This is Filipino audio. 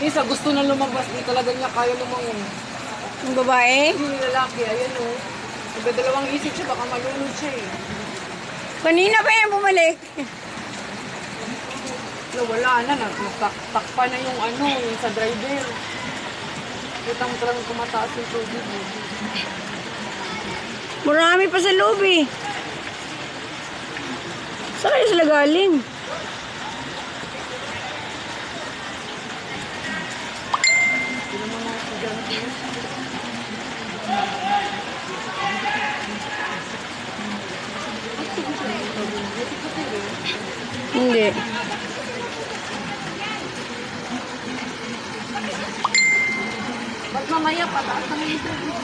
Isa gusto na lumabas, di talaga niya kaya lumangon. Yung babae? Yung lalaki, ayan o. Nagdadalawang isip siya, baka malunod siya eh. Kanina pa yan bumalik. Wala na, nagtakpa na yung ano, yung sa driver. Kita mo talagang kumataas yung tubig. Marami pa sa loob eh. Saan kayo sila galing? Hindi. Ba't mamaya pataas na yung tubig?